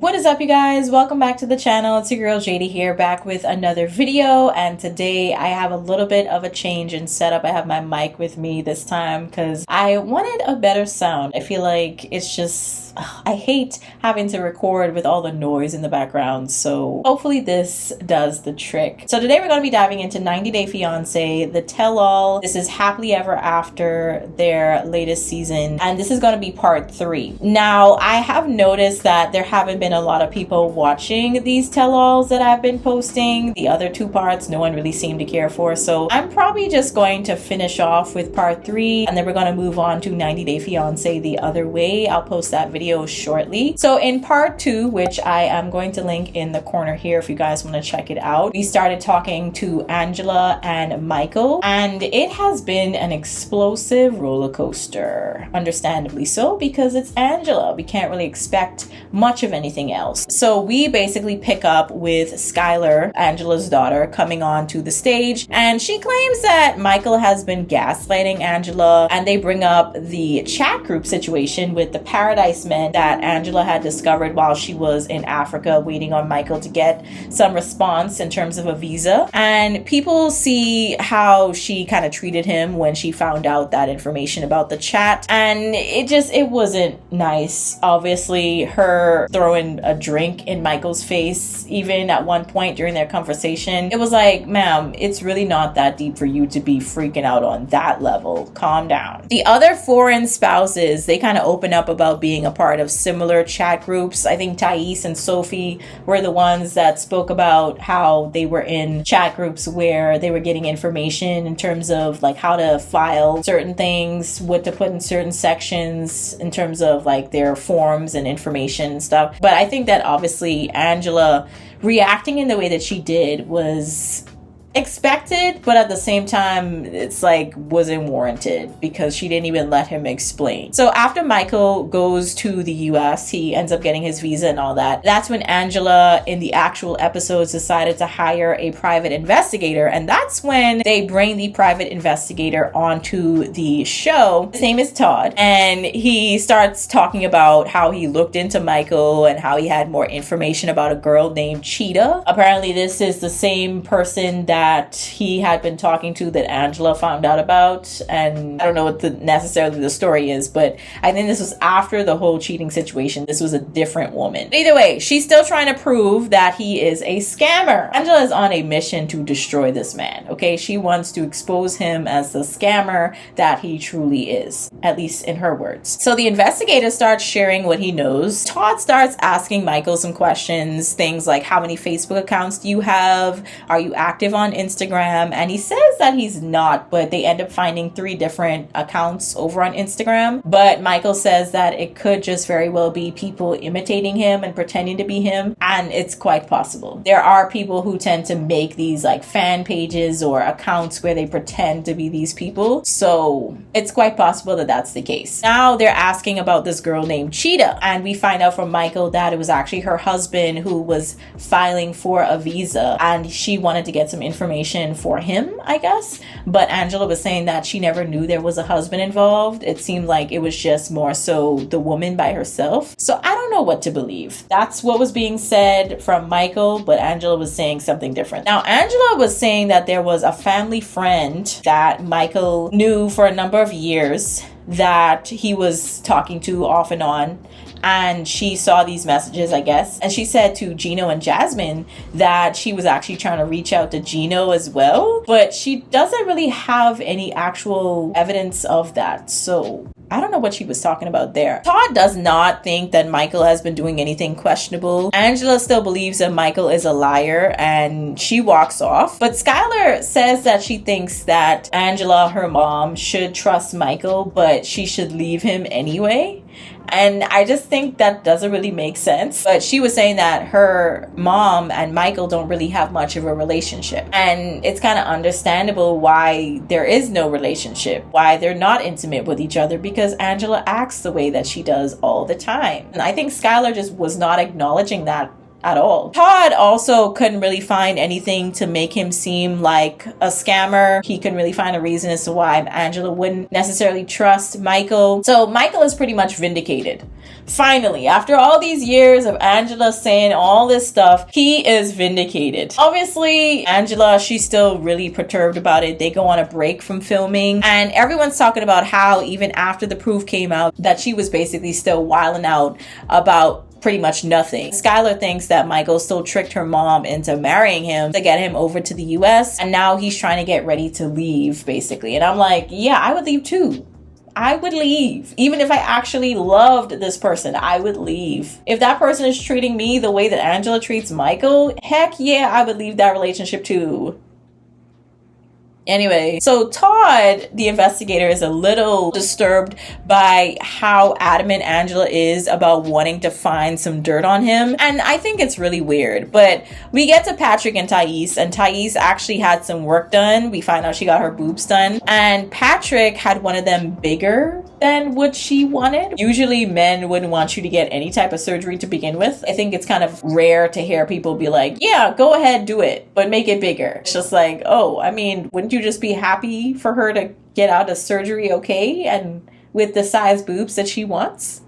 What is up, you guys? Welcome back to the channel. It's your girl JD here, back with another video, and today I have a little bit of a change in setup. I have my mic with me this time because I wanted a better sound. I feel like it's just, I hate having to record with all the noise in the background, so hopefully this does the trick. So today we're going to be diving into 90 Day Fiance, the tell-all. This is Happily Ever After, their latest season, and this is going to be part 3. Now, I have noticed that there haven't been a lot of people watching these tell-alls that I've been posting. The other 2 parts, no one really seemed to care for, so I'm probably just going to finish off with part 3, and then we're going to move on to 90 Day Fiance the other way. I'll post that video shortly. So in part 2, which I am going to link in the corner here if you guys want to check it out, we started talking to Angela and Michael, and it has been an explosive roller coaster. Understandably so, because it's Angela. We can't really expect much of anything else. So we basically pick up with Skylar, Angela's daughter, coming on to the stage, and she claims that Michael has been gaslighting Angela, and they bring up the chat group situation with the Paradise Men that Angela had discovered while she was in Africa waiting on Michael to get some response in terms of a visa. And people see how she kind of treated him when she found out that information about the chat, and it wasn't nice. Obviously, her throwing a drink in Michael's face, even at one point during their conversation, it was like, ma'am, it's really not that deep for you to be freaking out on that level. Calm down. The other foreign spouses, they kind of open up about being a part of similar chat groups. I think Thais and Sophie were the ones that spoke about how they were in chat groups where they were getting information in terms of like how to file certain things, what to put in certain sections in terms of like their forms and information and stuff. But I think that obviously Angela reacting in the way that she did was expected, but at the same time it's like wasn't warranted because she didn't even let him explain. So after Michael goes to the US, he ends up getting his visa and all that. That's when Angela in the actual episodes decided to hire a private investigator, and that's when they bring the private investigator onto the show. His name is Todd, and he starts talking about how he looked into Michael and how he had more information about a girl named Cheetah. Apparently this is the same person that he had been talking to that Angela found out about, and I don't know what necessarily the story is, but I think this was after the whole cheating situation. This was a different woman. Either way, she's still trying to prove that he is a scammer. Angela is on a mission to destroy this man, okay? She wants to expose him as the scammer that he truly is, at least in her words. So the investigator starts sharing what he knows. Todd starts asking Michael some questions, things like, how many Facebook accounts do you have? Are you active on Instagram? And he says that he's not, but they end up finding 3 different accounts over on Instagram. But Michael says that it could just very well be people imitating him and pretending to be him, and it's quite possible. There are people who tend to make these like fan pages or accounts where they pretend to be these people, so it's quite possible that that's the case. Now they're asking about this girl named Cheetah, and we find out from Michael that it was actually her husband who was filing for a visa, and she wanted to get some information for him, I guess. But Angela was saying that she never knew there was a husband involved. It seemed like it was just more so the woman by herself. So I don't know what to believe. That's what was being said from Michael, but Angela was saying something different. Now, Angela was saying that there was a family friend that Michael knew for a number of years that he was talking to off and on, and she saw these messages, I guess, and she said to Gino and Jasmine that she was actually trying to reach out to Gino as well, but she doesn't really have any actual evidence of that, so I don't know what she was talking about there. Todd does not think that Michael has been doing anything questionable. Angela still believes that Michael is a liar, and she walks off. But Skylar says that she thinks that Angela, her mom, should trust Michael, but she should leave him anyway. And I just think that doesn't really make sense. But she was saying that her mom and Michael don't really have much of a relationship. And it's kind of understandable why there is no relationship, why they're not intimate with each other, because Angela acts the way that she does all the time. And I think Skylar just was not acknowledging that at all. Todd also couldn't really find anything to make him seem like a scammer. He couldn't really find a reason as to why Angela wouldn't necessarily trust Michael. So Michael is pretty much vindicated. Finally, after all these years of Angela saying all this stuff, he is vindicated. Obviously, Angela, she's still really perturbed about it. They go on a break from filming, and everyone's talking about how even after the proof came out, that she was basically still wilding out about pretty much nothing. Skylar thinks that Michael still tricked her mom into marrying him to get him over to the US, and now he's trying to get ready to leave, basically. And I'm like, yeah, I would leave too. I would leave. Even if I actually loved this person, I would leave. If that person is treating me the way that Angela treats Michael, heck yeah, I would leave that relationship too. Anyway, so Todd, the investigator, is a little disturbed by how adamant Angela is about wanting to find some dirt on him. And I think it's really weird. But we get to Patrick and Thais actually had some work done. We find out she got her boobs done. And Patrick had one of them bigger than what she wanted. Usually men wouldn't want you to get any type of surgery to begin with. I think it's kind of rare to hear people be like, yeah, go ahead, do it, but make it bigger. It's just like, oh, I mean, wouldn't you just be happy for her to get out of surgery okay and with the size boobs that she wants?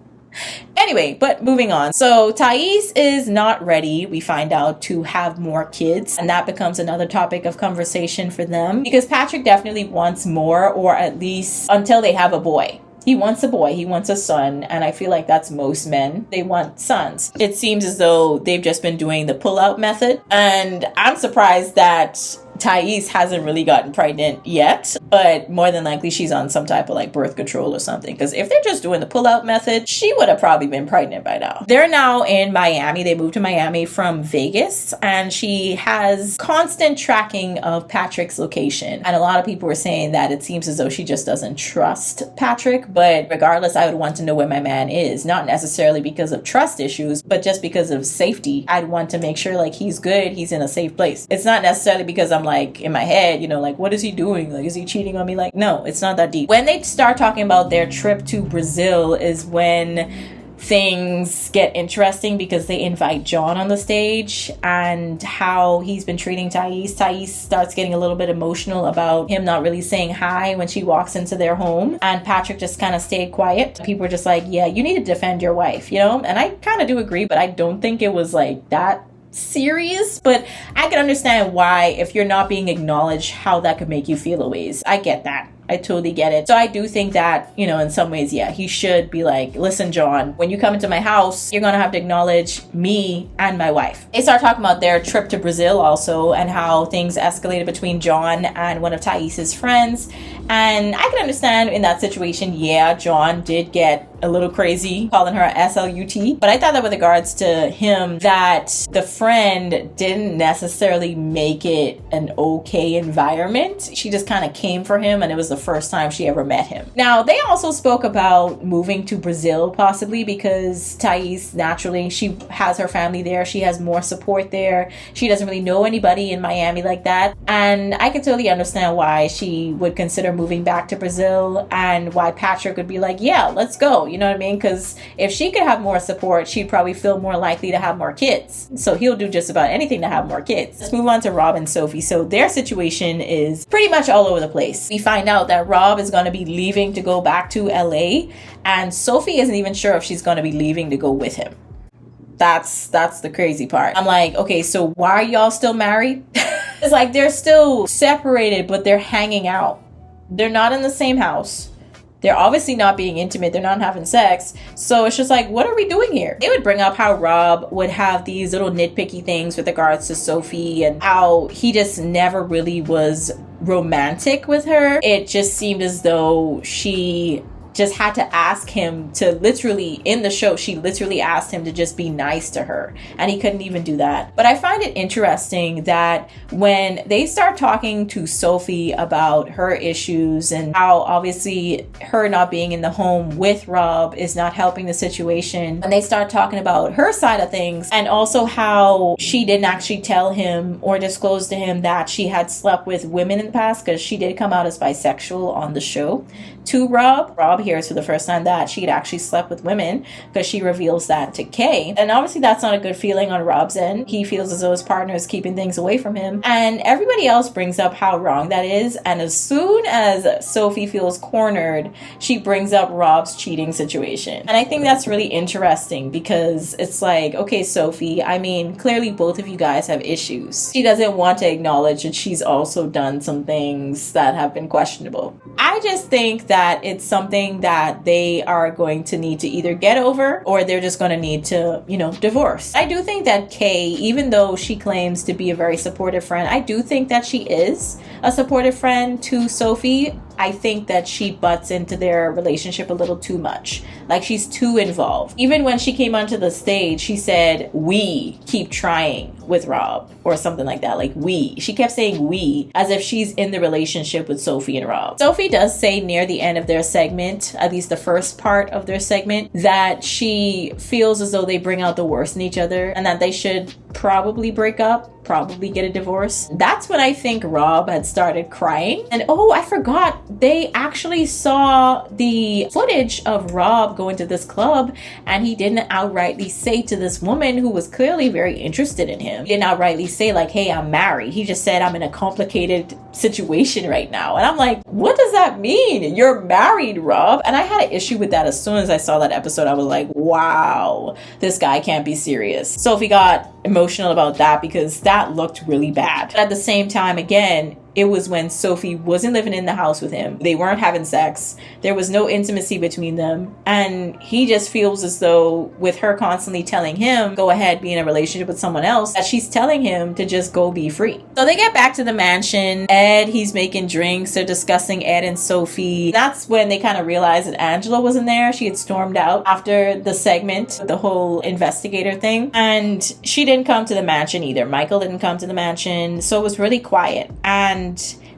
Anyway, but moving on. So Thais is not ready, we find out, to have more kids, and that becomes another topic of conversation for them because Patrick definitely wants more, or at least until they have a boy. He wants a boy, he wants a son, and I feel like that's most men. They want sons. It seems as though they've just been doing the pull-out method, and I'm surprised that Thais hasn't really gotten pregnant yet, but more than likely she's on some type of like birth control or something, because if they're just doing the pull-out method, she would have probably been pregnant by now. They're now in Miami. They moved to Miami from Vegas, and she has constant tracking of Patrick's location, and a lot of people were saying that it seems as though she just doesn't trust Patrick. But regardless, I would want to know where my man is, not necessarily because of trust issues, but just because of safety. I'd want to make sure like he's good, he's in a safe place. It's not necessarily because I'm like in my head, you know, like what is he doing? Like, is he cheating on me? Like, no, it's not that deep. When they start talking about their trip to Brazil is when things get interesting, because they invite John on the stage and how he's been treating Thais. Thais starts getting a little bit emotional about him not really saying hi when she walks into their home, and Patrick just kind of stayed quiet. People were just like, yeah, you need to defend your wife, you know? And I kind of do agree, but I don't think it was like that serious. But I can understand why, if you're not being acknowledged, how that could make you feel a ways. I get that. I totally get it. So I do think that, you know, in some ways, yeah, he should be like, listen, John, when you come into my house, you're gonna have to acknowledge me and my wife. They start talking about their trip to Brazil also, and how things escalated between John and one of Thais's friends. And I can understand in that situation, yeah, John did get a little crazy calling her a SLUT. But I thought that with regards to him, that the friend didn't necessarily make it an okay environment. She just kind of came for him, and it was the first time she ever met him. Now, they also spoke about moving to Brazil possibly because Thais, naturally, she has her family there. She has more support there. She doesn't really know anybody in Miami like that. And I can totally understand why she would consider moving back to Brazil, and why Patrick would be like, yeah, let's go. You know what I mean? Because if she could have more support, she'd probably feel more likely to have more kids. So he'll do just about anything to have more kids. Let's move on to Rob and Sophie. So their situation is pretty much all over the place. We find out that Rob is going to be leaving to go back to LA, and Sophie isn't even sure if she's going to be leaving to go with him. That's the crazy part. I'm like, okay, so why are y'all still married? It's like they're still separated, but they're hanging out. They're not in the same house. They're obviously not being intimate. They're not having sex. So it's just like, what are we doing here? They would bring up how Rob would have these little nitpicky things with regards to Sophie, and how he just never really was romantic with her. It just seemed as though she just had to ask him to literally, in the show, she literally asked him to just be nice to her, and he couldn't even do that. But I find it interesting that when they start talking to Sophie about her issues, and how obviously her not being in the home with Rob is not helping the situation, and they start talking about her side of things, and also how she didn't actually tell him or disclose to him that she had slept with women in the past, because she did come out as bisexual on the show to Rob. Rob Rob hears for the first time that she had actually slept with women, because she reveals that to Kay. And obviously that's not a good feeling on Rob's end. He feels as though his partner is keeping things away from him. And everybody else brings up how wrong that is. And as soon as Sophie feels cornered, she brings up Rob's cheating situation. And I think that's really interesting, because it's like, okay, Sophie, I mean, clearly both of you guys have issues. She doesn't want to acknowledge that she's also done some things that have been questionable. I just think that it's something that they are going to need to either get over, or they're just going to need to, you know, divorce. I do think that Kay, even though she claims to be a very supportive friend, I do think that she is a supportive friend to Sophie. I think that she butts into their relationship a little too much. Like, she's too involved. Even when she came onto the stage, she said, "We keep trying with Rob," or something like that. Like, we. She kept saying we, as if she's in the relationship with Sophie and Rob. Sophie does say near the end of their segment, at least the first part of their segment, that she feels as though they bring out the worst in each other, and that they should probably break up, probably get a divorce. That's when I think Rob had started crying. And oh, I forgot, they actually saw the footage of Rob going to this club, and he didn't outrightly say to this woman who was clearly very interested in him, he didn't outrightly say like, "Hey, I'm married." He just said, "I'm in a complicated situation right now." And I'm like, what does that mean? You're married, Rob? And I had an issue with that. As soon as I saw that episode, I was like, wow, this guy can't be serious. Sophie got emotional about that, because that looked really bad. But at the same time, again, it was when Sophie wasn't living in the house with him. They weren't having sex. There was no intimacy between them. And he just feels as though, with her constantly telling him, go ahead, be in a relationship with someone else, that she's telling him to just go be free. So they get back to the mansion. Ed, he's making drinks. They're discussing Ed and Sophie. That's when they kind of realized that Angela wasn't there. She had stormed out after the segment, the whole investigator thing. And she didn't come to the mansion either. Michael didn't come to the mansion. So it was really quiet. And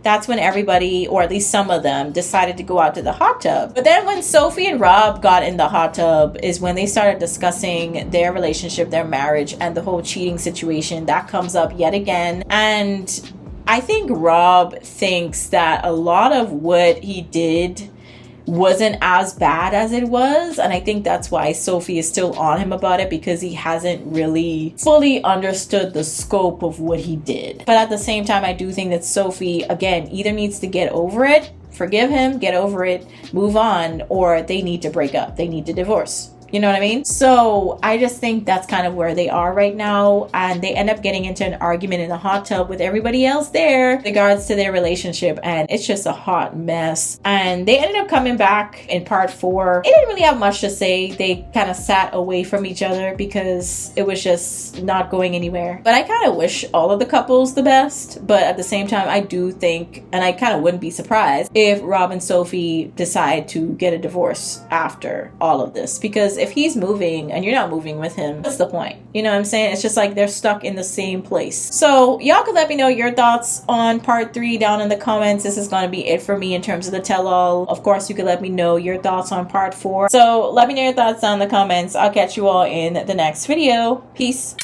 that's when everybody, or at least some of them, decided to go out to the hot tub. But then when Sophie and Rob got in the hot tub is when they started discussing their relationship, their marriage, and the whole cheating situation. That comes up yet again. And I think Rob thinks that a lot of what he did wasn't as bad as it was, and I think that's why Sophie is still on him about it, because he hasn't really fully understood the scope of what he did. But at the same time, I do think that Sophie, again, either needs to get over it, forgive him, get over it, move on, or they need to break up, they need to divorce. You know what I mean? So I just think that's kind of where they are right now. And they end up getting into an argument in the hot tub with everybody else there in regards to their relationship. And it's just a hot mess. And they ended up coming back in part 4. They didn't really have much to say. They kind of sat away from each other because it was just not going anywhere. But I kind of wish all of the couples the best. But at the same time, I do think, and I kind of wouldn't be surprised if Rob and Sophie decide to get a divorce after all of this. Because if he's moving and you're not moving with him, what's the point? You know what I'm saying? It's just like they're stuck in the same place. So y'all could let me know your thoughts on part 3 down in the comments. This is going to be it for me in terms of the tell-all. Of course, you could let me know your thoughts on part 4. So let me know your thoughts down in the comments. I'll catch you all in the next video. Peace.